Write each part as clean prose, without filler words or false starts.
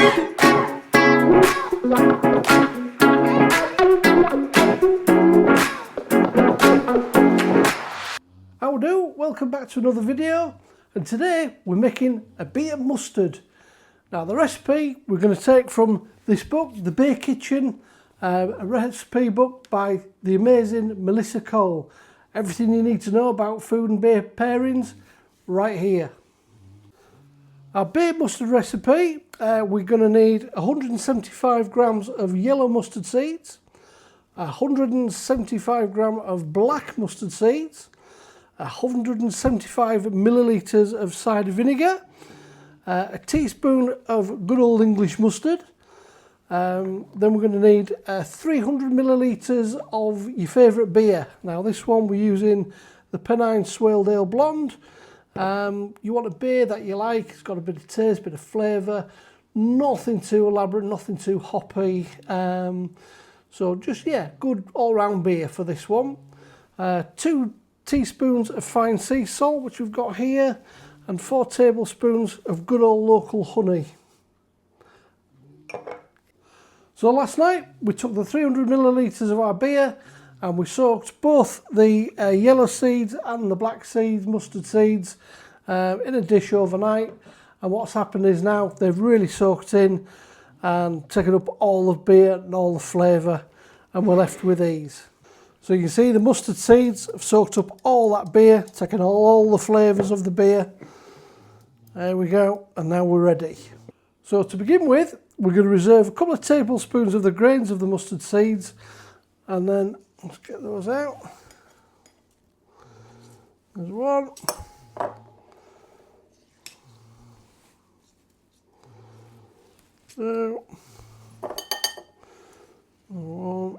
How do? Welcome back to another video, and today we're making a beer mustard. Now the recipe we're going to take from this book, The Beer Kitchen, a recipe book by the amazing Melissa Cole. Everything you need to know about food and beer pairings right here. Our beer mustard recipe, we're going to need 175 grams of yellow mustard seeds, 175 grams of black mustard seeds, 175 millilitres of cider vinegar, a teaspoon of good old English mustard. Then we're going to need 300 millilitres of your favourite beer. Now this one we're using the Pennine Swaledale Blonde. You want a beer that you like, it's got a bit of taste, bit of flavour, nothing too elaborate, nothing too hoppy. So just, yeah, good all-round beer for this one. 2 teaspoons of fine sea salt, which we've got here, and 4 tablespoons of good old local honey. So last night we took the 300 millilitres of our beer and we soaked both the yellow seeds and the black seeds, mustard seeds, in a dish overnight. And what's happened is now they've really soaked in and taken up all the beer and all the flavour, and we're left with these. So you can see the mustard seeds have soaked up all that beer, taken all the flavours of the beer. There we go, and now we're ready. So to begin with, we're going to reserve a couple of tablespoons of the grains of the mustard seeds, and then let's get those out. There's one. Two. One.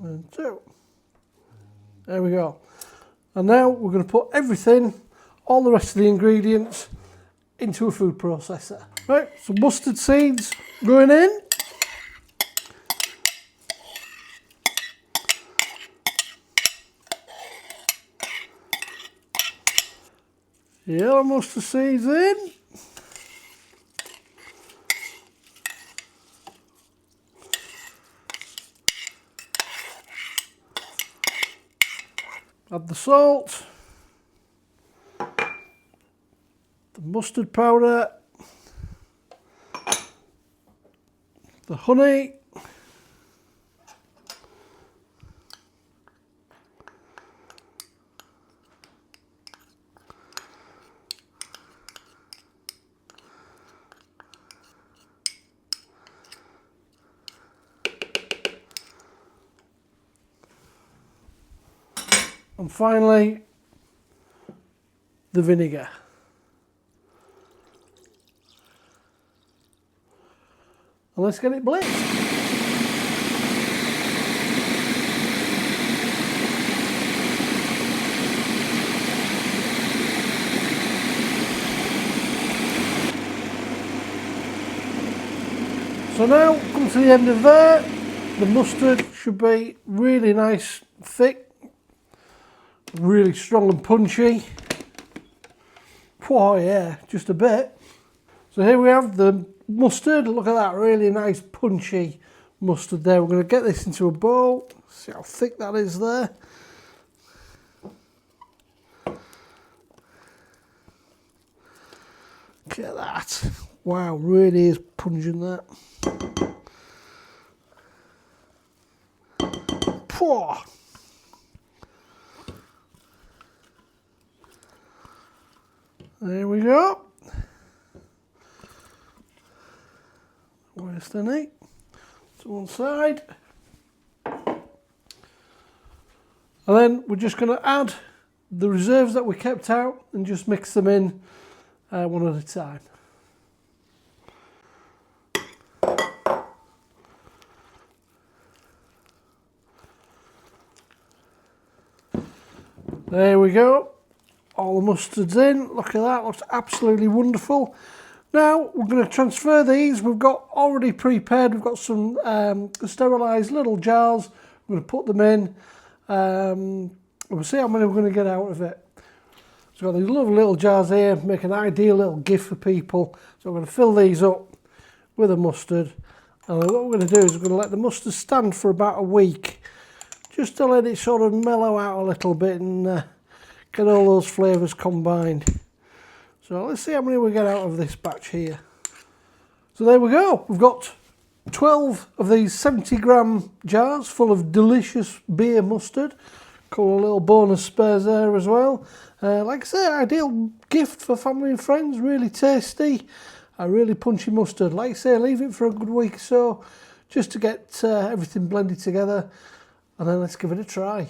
And 2. There we go. And now we're going to put everything, all the rest of the ingredients, into a food processor. Right, so mustard seeds going in. Yellow mustard seeds in. Add the salt, the mustard powder, the honey, and finally the vinegar. And let's get it blitzed. So now, come to the end of there, the mustard should be really nice, thick, really strong and punchy. Oh yeah, just a bit. So here we have the mustard. Look at that, really nice punchy mustard there. We're going to get this into a bowl. See how thick that is there. Look at that. Wow, really is pungent that. Poor. There we go. Waste any to one side. And then we're just going to add the reserves that we kept out and just mix them in one at a time. There we go. All the mustard's in. Look at that, looks absolutely wonderful. Now we're going to transfer these. We've got already prepared, we've got some sterilised little jars. We're going to put them in. We'll see how many we're going to get out of it. So I've got these lovely little jars here, make an ideal little gift for people. So I'm going to fill these up with a mustard. And what we're going to do is we're going to let the mustard stand for about a week, just to let it sort of mellow out a little bit and get all those flavours combined. So let's see how many we get out of this batch here. So there we go, we've got 12 of these 70-gram jars full of delicious beer mustard. Couple of little bonus spares there as well. Like I say, ideal gift for family and friends, really tasty. A really punchy mustard. Like I say, leave it for a good week or so just to get everything blended together, and then let's give it a try.